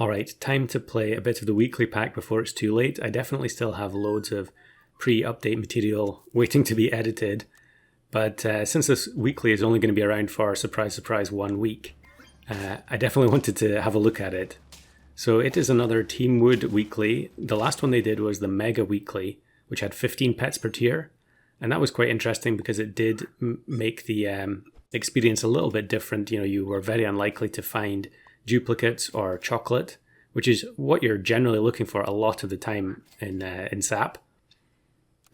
Alright, time to play a bit of the weekly pack before it's too late. I definitely still have loads of pre-update material waiting to be edited, but since this weekly is only going to be around for, surprise surprise, 1 week, I definitely wanted to have a look at it. So it is another Team Wood weekly. The last one they did was the Mega Weekly, which had 15 pets per tier, and that was quite interesting because it did make the experience a little bit different. You know, you were very unlikely to find duplicates or chocolate, which is what you're generally looking for a lot of the time in SAP.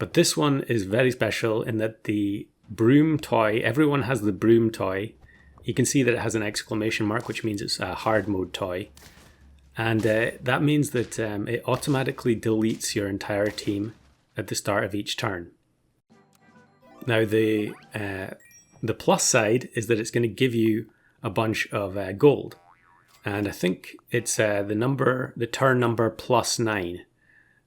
But this one is very special in that the Broom toy, everyone has the Broom toy. You can see that it has an exclamation mark, which means it's a hard mode toy. And that means that it automatically deletes your entire team at the start of each turn. Now the plus side is that it's going to give you a bunch of gold. And I think it's the turn number +9.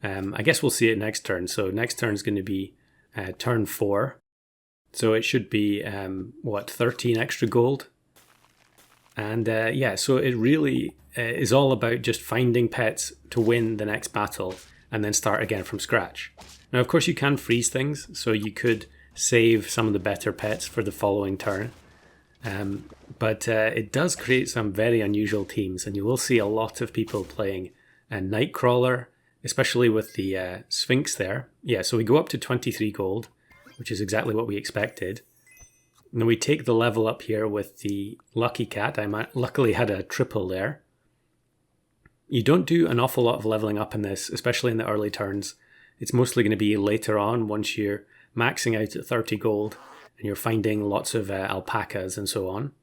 I guess we'll see it next turn. So next turn is going to be turn 4. So it should be, 13 extra gold. And so it really is all about just finding pets to win the next battle and then start again from scratch. Now, of course, you can freeze things, so you could save some of the better pets for the following turn. But it does create some very unusual teams, and you will see a lot of people playing a Nightcrawler, especially with the Sphinx there. Yeah, so we go up to 23 gold, which is exactly what we expected. And then we take the level up here with the Lucky Cat. I luckily had a triple there. You don't do an awful lot of leveling up in this, especially in the early turns. It's mostly going to be later on once you're maxing out at 30 gold and you're finding lots of alpacas and so on.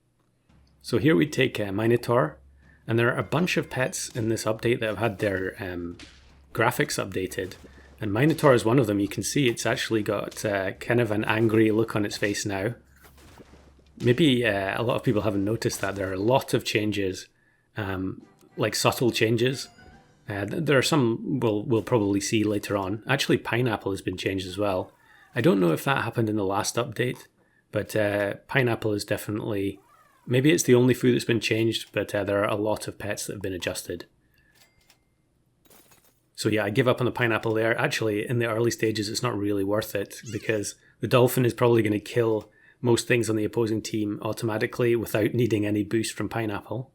So here we take Minotaur, and there are a bunch of pets in this update that have had their graphics updated. And Minotaur is one of them. You can see it's actually got kind of an angry look on its face now. Maybe a lot of people haven't noticed that. There are a lot of changes, like subtle changes. There are some we'll probably see later on. Actually, Pineapple has been changed as well. I don't know if that happened in the last update, but Pineapple is definitely... Maybe it's the only food that's been changed, but there are a lot of pets that have been adjusted. So yeah, I give up on the Pineapple there. Actually, in the early stages, it's not really worth it because the Dolphin is probably going to kill most things on the opposing team automatically without needing any boost from Pineapple.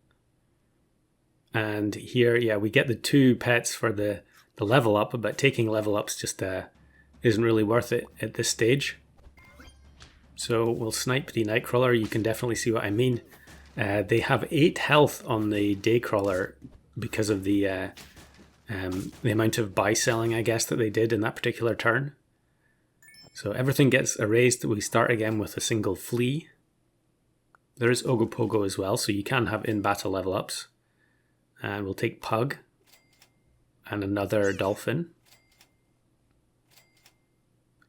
And here, yeah, we get the 2 pets for the level up, but taking level ups just isn't really worth it at this stage. So we'll snipe the Nightcrawler. You can definitely see what I mean. They have 8 health on the Daycrawler because of the amount of buy selling, I guess, that they did in that particular turn. So everything gets erased. We start again with a single flea. There is Ogopogo as well, so you can have in-battle level ups. And we'll take Pug and another Dolphin.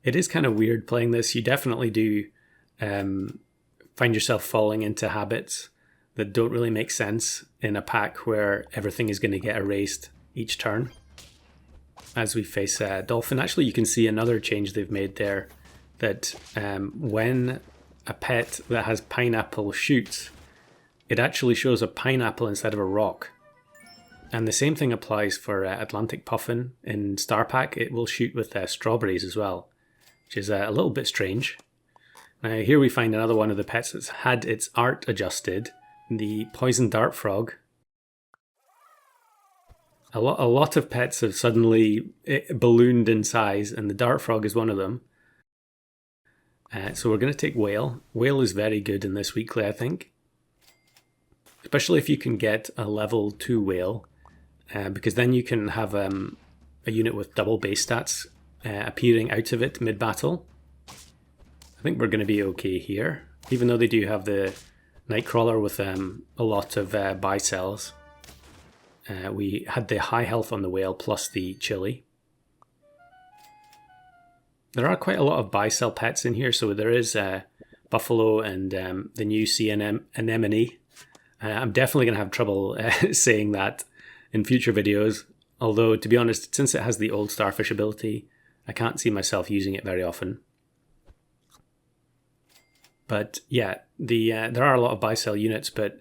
It is kind of weird playing this. You definitely do find yourself falling into habits that don't really make sense in a pack where everything is going to get erased each turn. As we face Dolphin, actually you can see another change they've made there, that when a pet that has Pineapple shoots, it actually shows a pineapple instead of a rock. And the same thing applies for Atlantic Puffin in Star Pack. It will shoot with strawberries as well, which is a little bit strange. Now here we find another one of the pets that's had its art adjusted, the Poison Dart Frog. A lot of pets have suddenly ballooned in size, and the Dart Frog is one of them. So we're going to take Whale. Whale is very good in this weekly, I think. Especially if you can get a level 2 Whale, because then you can have a unit with double base stats appearing out of it mid-battle. I think we're going to be okay here, even though they do have the Nightcrawler with a lot of buy sells. We had the high health on the Whale plus the Chili. There are quite a lot of buy sell pets in here, so there is Buffalo and the new Sea Anemone. I'm definitely going to have trouble saying that in future videos, although to be honest, since it has the old Starfish ability, I can't see myself using it very often. But yeah, there are a lot of buy-sell units, but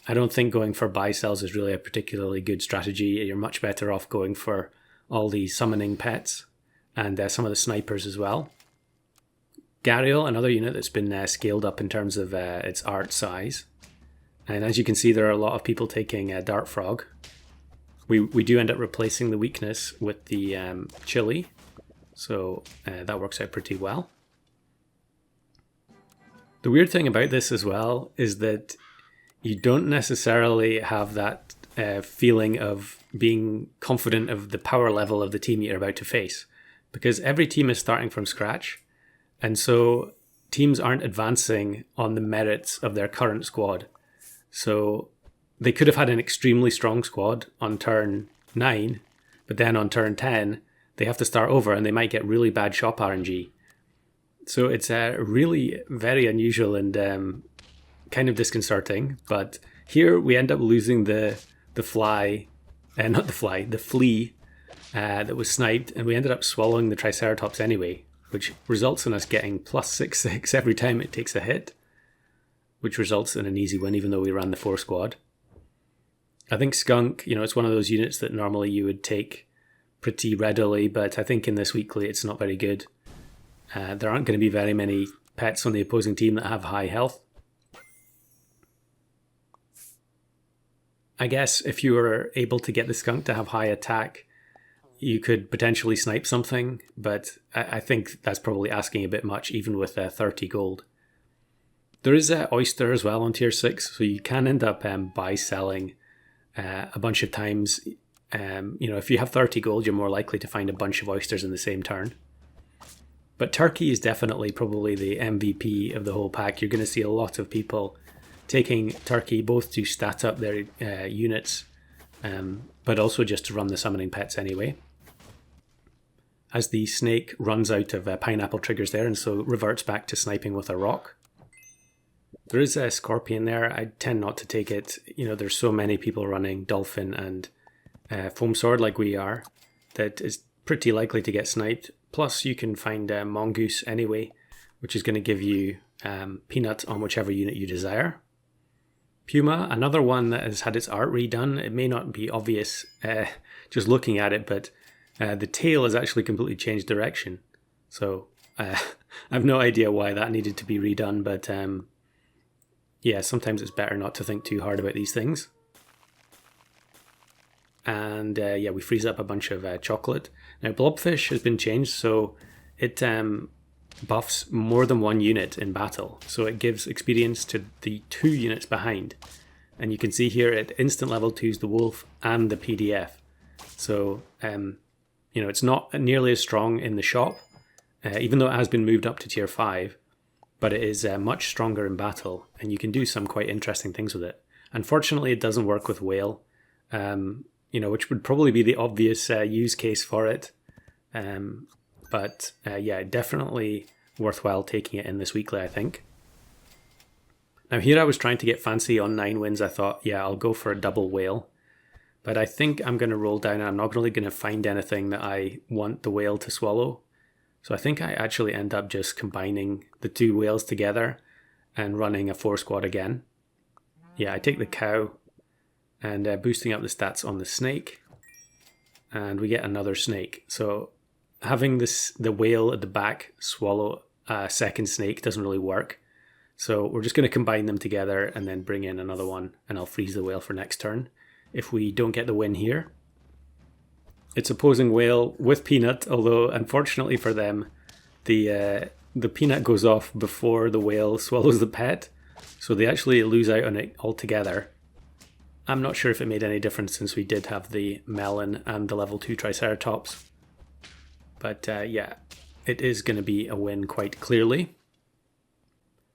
I don't think going for buy sells is really a particularly good strategy. You're much better off going for all the summoning pets and some of the snipers as well. Gharial, another unit that's been scaled up in terms of its art size. And as you can see, there are a lot of people taking Dart Frog. We do end up replacing the weakness with the Chili, so that works out pretty well. The weird thing about this as well is that you don't necessarily have that feeling of being confident of the power level of the team you're about to face, because every team is starting from scratch, and so teams aren't advancing on the merits of their current squad. So they could have had an extremely strong squad on turn 9, but then on turn 10 they have to start over and they might get really bad shop RNG. So it's really very unusual and kind of disconcerting. But here we end up losing the flea that was sniped, and we ended up swallowing the Triceratops anyway, which results in us getting plus 6/6 every time it takes a hit, which results in an easy win even though we ran the 4 squad. I think Skunk, it's one of those units that normally you would take pretty readily, but I think in this weekly it's not very good. There aren't going to be very many pets on the opposing team that have high health. I guess if you were able to get the Skunk to have high attack, you could potentially snipe something, but I think that's probably asking a bit much, even with 30 gold. There is Oyster as well on tier 6, so you can end up buy-selling a bunch of times. If you have 30 gold, you're more likely to find a bunch of oysters in the same turn. But Turkey is definitely probably the MVP of the whole pack. You're going to see a lot of people taking Turkey both to stat up their units, but also just to run the summoning pets anyway. As the snake runs out of pineapple triggers there and so reverts back to sniping with a rock. There is a Scorpion there. I tend not to take it. There's so many people running Dolphin and Foam Sword like we are that is pretty likely to get sniped. Plus you can find Mongoose anyway, which is going to give you Peanut on whichever unit you desire. Puma, another one that has had its art redone. It may not be obvious just looking at it, but the tail has actually completely changed direction. So I have no idea why that needed to be redone, but yeah, sometimes it's better not to think too hard about these things. And we freeze up a bunch of chocolate. Now Blobfish has been changed, so it buffs more than one unit in battle. So it gives experience to the 2 units behind. And you can see here at instant level 2s the Wolf and the PDF. So, it's not nearly as strong in the shop, even though it has been moved up to tier 5. But it is much stronger in battle, and you can do some quite interesting things with it. Unfortunately, it doesn't work with Whale, which would probably be the obvious use case for it. But definitely worthwhile taking it in this weekly, I think. Now here I was trying to get fancy on 9 wins. I thought, I'll go for a double Whale. But I think I'm going to roll down. I'm not really going to find anything that I want the Whale to swallow. So I think I actually end up just combining the 2 whales together and running a 4 squad again. Yeah, I take the cow and boosting up the stats on the snake. And we get another snake. So having the whale at the back swallow a second snake doesn't really work. So we're just going to combine them together and then bring in another one, and I'll freeze the whale for next turn if we don't get the win here. It's opposing whale with Peanut, although unfortunately for them, the Peanut goes off before the whale swallows the pet, so they actually lose out on it altogether. I'm not sure if it made any difference since we did have the melon and the level 2 Triceratops. But it is going to be a win quite clearly.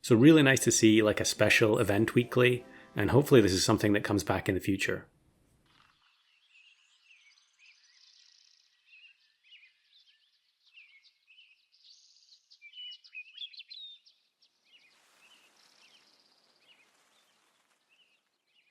So really nice to see like a special event weekly, and hopefully this is something that comes back in the future.